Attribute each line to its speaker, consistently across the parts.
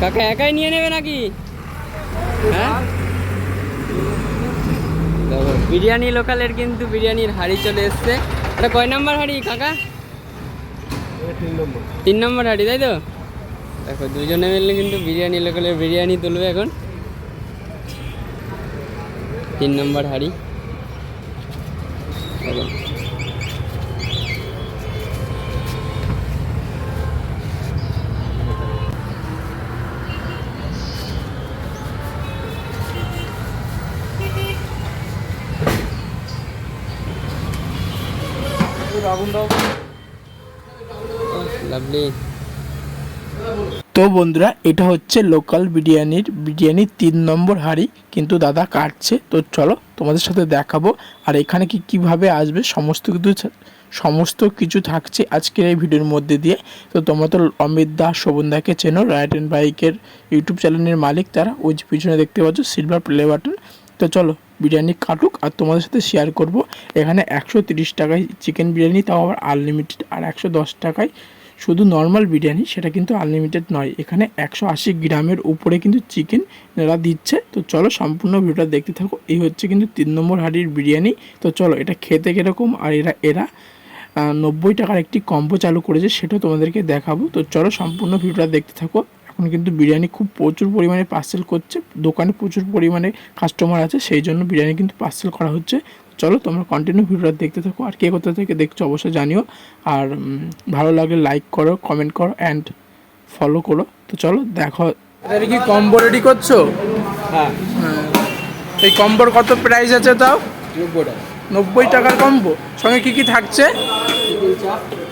Speaker 1: কাকা একাই নিয়ে নেবে নাকি? হ্যাঁ, দেখো বিরিয়ানি লোকালের কিন্তু বিরিয়ানির হাঁড়ি চলে এসছে। এটা কয় নম্বর হাঁড়ি কাকা? 3 নম্বর হাঁড়ি, তাই তো? দেখো দুজনে মিলে কিন্তু বিরিয়ানি লোকালের বিরিয়ানি তুলবে এখন। 3 নম্বর হাঁড়ি দেখো। লাভলি।
Speaker 2: তো বন্ধুরা, এটা হচ্ছে লোকাল বিরিয়ানির 3 নম্বর হাঁড়ি, কিন্তু দাদা কাটছে। তো চলো তোমাদের সাথে দেখাবো আর এখানে কিভাবে আসবে সমস্ত কিছু থাকছে আজকের এই ভিডিওর মধ্যে দিয়ে। তো তোমরা তো অমিত দা, শোভন দাকে চেনো, রাইড অ্যান্ড বাইকের ইউটিউব চ্যানেলের মালিক তারা। ওই যে পিছনে দেখতে পাচ্ছ সিলভার প্লে বাটন। তো চলো বিরিয়ানি কাটুক আর তোমাদের সাথে শেয়ার করব। এখানে 130 টাকায় চিকেন বিরিয়ানি, তাও আবার আনলিমিটেড, আর 110 টাকায় শুধু নর্মাল বিরিয়ানি, সেটা কিন্তু আনলিমিটেড নয়। এখানে 180 গ্রামের উপরে কিন্তু চিকেন এরা দিচ্ছে। তো চলো সম্পূর্ণ ভিডিওটা দেখতে থাকো। এই হচ্ছে কিন্তু 3 নম্বর হাঁড়ির বিরিয়ানি। তো চলো এটা খেতে কীরকম, আর এরা 90 টাকার একটি কম্বো চালু করেছে, সেটাও তোমাদেরকে দেখাবো। তো চলো সম্পূর্ণ ভিডিওটা দেখতে থাকো। এখন কিন্তু বিরিয়ানি খুব প্রচুর পরিমাণে পার্সেল করছে, দোকানে প্রচুর পরিমাণে কাস্টমার আছে, সেই জন্য বিরিয়ানি কিন্তু পার্সেল করা হচ্ছে। চলো তোমরা কন্টিনিউ ভিডিওটা দেখতে থাকো, আর কে কোথা থেকে দেখছো অবশ্যই জানিও, আর ভালো লাগলে লাইক করো, কমেন্ট করো অ্যান্ড ফলো করো। তো চলো দেখো। এটা কি কম্বো রেডি করছো?
Speaker 1: হ্যাঁ,
Speaker 2: এই কম্বোর কত প্রাইস আছে তাও?
Speaker 1: 90 টাকা।
Speaker 2: 90 টাকার কম্বো, সঙ্গে কি থাকছে?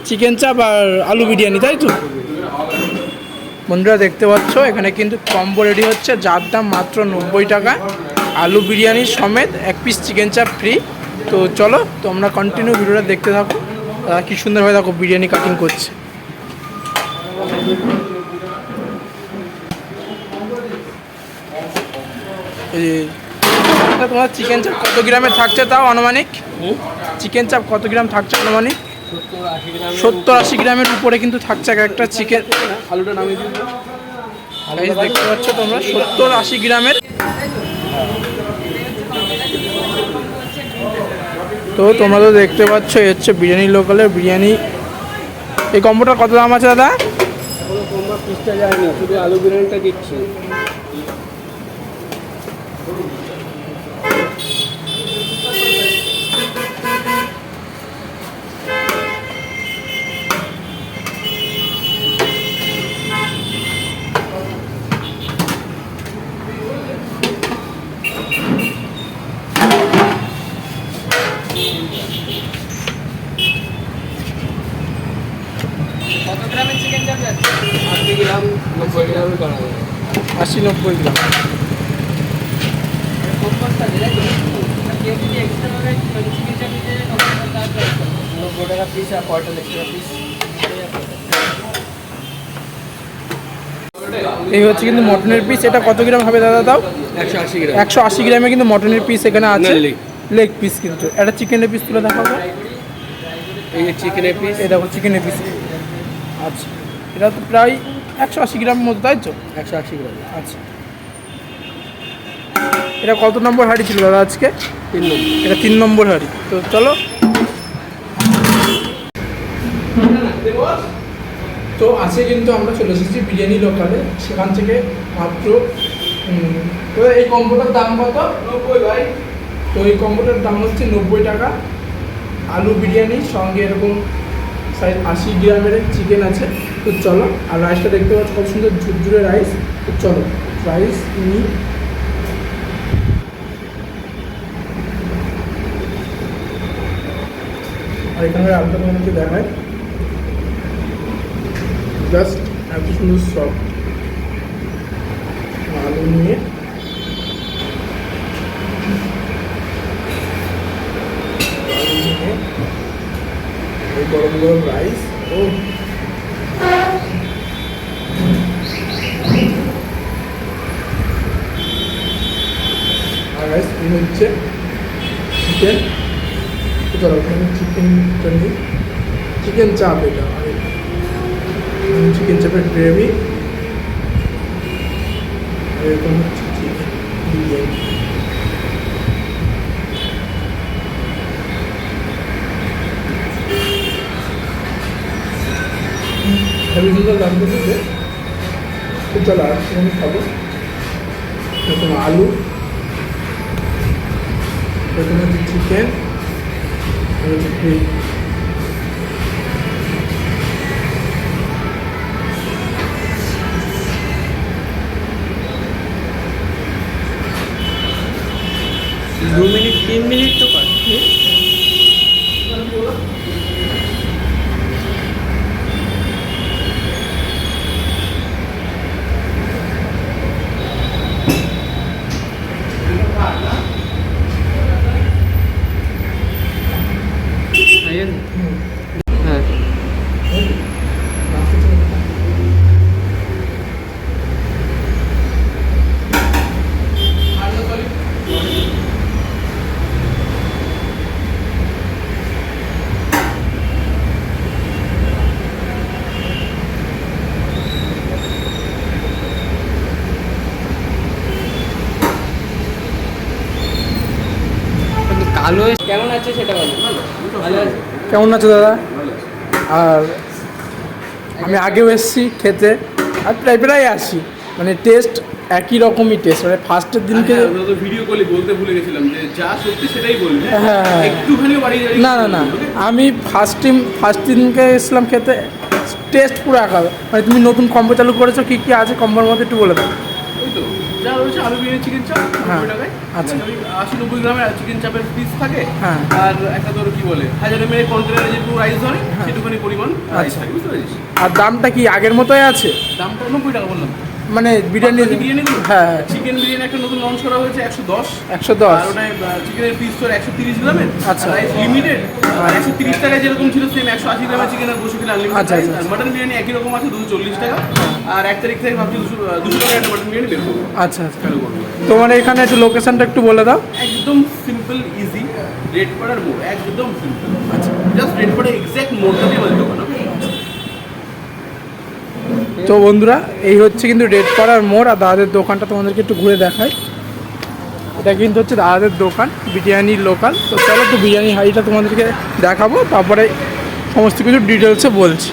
Speaker 2: চিকেন চাপ আর আলু বিরিয়ানি, তাই তো? বন্ধুরা দেখতে পাচ্ছ এখানে কিন্তু কম্বো রেডি হচ্ছে, যার দাম মাত্র 90 টাকা। আলু বিরিয়ানি সমেত 1 পিস চিকেন চাপ ফ্রি। তো চলো তোমরা কন্টিনিউ ভিডিওটা দেখতে থাকো। কি সুন্দরভাবে দেখো বিরিয়ানি কাটিং করছে। তোমার চিকেন চাপ কত গ্রামের থাকছে তাও আনুমানিক? চিকেন চাপ কত গ্রাম থাকছে আনুমানিক? 70-80 গ্রামের উপরে কিন্তু থাকছে একটা চিকেন।
Speaker 1: আলুটা নামিয়ে দিন।
Speaker 2: দেখতে পাচ্ছ তোমরা 70-80 গ্রামের। তো তোমরা তো দেখতে পাচ্ছ এই হচ্ছে বিরিয়ানি লোকালের বিরিয়ানি। এই কম্বোটার কত দাম আছে দাদা?
Speaker 1: কম্বো পিসটা যায়নি, শুধু আলু বিরিয়ানিটা দিচ্ছি। কত গ্রামের চিকেন চাপ যাচ্ছে? 80 গ্রাম, 90 গ্রামে করা যাবে।
Speaker 2: 80-90 গ্রাম।
Speaker 1: কেউ যদি এক্সট্রাভাবে চিকেন চাপ নিতে চায় তখন তার 90 টাকা পিস, আর 40 টাকা পিস।
Speaker 2: এই হচ্ছে কিন্তু মটনের পিস। এটা কত গ্রাম হবে দাদা তাও?
Speaker 1: 180 গ্রাম।
Speaker 2: 180 গ্রামে কিন্তু মটনের পিস এখানে আছে, লেগ পিস। কিন্তু এটা চিকেনের পিস তুলে দেখাবো।
Speaker 1: এই যে চিকেনের পিস,
Speaker 2: এই দেখো চিকেনের পিস। আচ্ছা, এটা তো প্রায় 180 গ্রামের মতো, তাই তো?
Speaker 1: 180 গ্রাম।
Speaker 2: আচ্ছা, এটা কত নম্বর হাঁড়ি ছিল দাদা আজকে?
Speaker 1: 3 নম্বর।
Speaker 2: এটা 3 নম্বর হাঁড়ি। তো চলো। তো আছে কিন্তু আমরা চলে এসেছি বিরিয়ানি লোকালে, সেখান থেকে মাত্র তো এই কম্বোটার দাম কত?
Speaker 1: 90 ভাই।
Speaker 2: তো এই কম্বোটার দাম হচ্ছে 90 টাকা। আলু বিরিয়ানি সঙ্গে এরকম 80 গ্রামের চিকেন আছে। তো চলো, আর রাইসটা দেখতে পাচ্ছ কত সুন্দর ঝুরঝুরে রাইস। তো চলো রাইস নিই। আর এখানকার আলুটা তোমাদেরকে দেখায়, জাস্ট এত সুন্দর সফট। আলু নিয়ে এই গরম গরম রাইস। ও আর রাইস হচ্ছে চিকেন। চলো চিকেনটা নিই। চিকেন চাপ, এটা চিকেন চাপের গ্রেভি। এরকম হচ্ছে চিকেন বিরিয়ানি। হেভি সুন্দর লাগতেছে যে, তো চলো আর আমি খাবো। এরকম আলু, এরকম হচ্ছে চিকেন, গ্রেভি।
Speaker 1: 2 মিনিট 3 মিনিট তো কর। হ্যাঁ কালো কেমন আছে সেটা বলো। ভালো আছে।
Speaker 2: কেমন আছো দাদা? আর আমি আগেও এসেছি খেতে, আর প্রায় প্রায় আসি, মানে টেস্ট একই রকমই টেস্ট, মানে ফার্স্টের দিনকে
Speaker 3: ভিডিও কলে বলতে ভুলে গেছিলাম যে যা সত্যি সেটাই বলবি।
Speaker 2: হ্যাঁ হ্যাঁ,
Speaker 3: একটুখানি বাড়ি
Speaker 2: না না না, আমি ফার্স্ট দিনকে এসেছিলাম খেতে, টেস্ট পুরো একা। মানে তুমি নতুন কম্বো চালু করেছো, কী কী আছে কম্বোর মধ্যে একটু বলে দাও।
Speaker 3: ওই তো যা রয়েছে আলু বিরিয়ানি চিকেন চাপ 90 টাকায়।
Speaker 2: আচ্ছা।
Speaker 3: 80-90 গ্রামের চিকেন চাপের পিস থাকে।
Speaker 2: হ্যাঁ।
Speaker 3: আর একটা তোর কি বলে 1000 ml কন্টেনারে যেটুকু রাইস ধরে সেটুকুনি পরিমাণ রাইস থাকে, বুঝতে পেরেছিস?
Speaker 2: আর দামটা কি আগের মতোই আছে?
Speaker 3: দামটা 90 টাকা বললাম।
Speaker 2: মানে বিরিয়ানি,
Speaker 3: বিরিয়ানি
Speaker 2: হ্যাঁ
Speaker 3: চিকেন বিরিয়ানি একটা নতুন লঞ্চ করা হয়েছে 110।
Speaker 2: 110।
Speaker 3: আর ওটায় চিকেনের পিস তোর 130 গ্রামের।
Speaker 2: আচ্ছা।
Speaker 3: Rice limited. আর 130 টাকায় যেরকম ছিল সেম 180 গ্রামের চিকেনের বসে কিনা
Speaker 2: আচ্ছা,
Speaker 3: আনলিমিটেড।
Speaker 2: আচ্ছা।
Speaker 3: আর মাটন বিরিয়ানি একই রকম আছে 240 টাকা। আর 1 তারিখ থেকে ভাবছি 200 টাকা একটা মাটন বিরিয়ানি বের করবো।
Speaker 2: আচ্ছা আচ্ছা।
Speaker 3: চালু করবো।
Speaker 2: তোমার এখানে একটু লোকেশনটা একটু বলে দাও।
Speaker 3: একদম সিম্পল ইজি, রেডপাড়ার মোড়, একদম সিম্পল। আচ্ছা, জাস্ট রেডপাড়া এক্স্যাক্ট মোড়টাতেই আমাদের দোকান।
Speaker 2: তো বন্ধুরা, এই হচ্ছে কিন্তু রেডপাড়ার মোড়, আর দাদাদের দোকানটা তোমাদেরকে একটু ঘুরে দেখাই। এটা কিন্তু হচ্ছে দাদাদের দোকান, বিরিয়ানির লোকাল। তো চলো একটু বিরিয়ানি হাঁড়িটা তোমাদেরকে দেখাবো, তারপরে সমস্ত কিছু ডিটেলসে বলছি।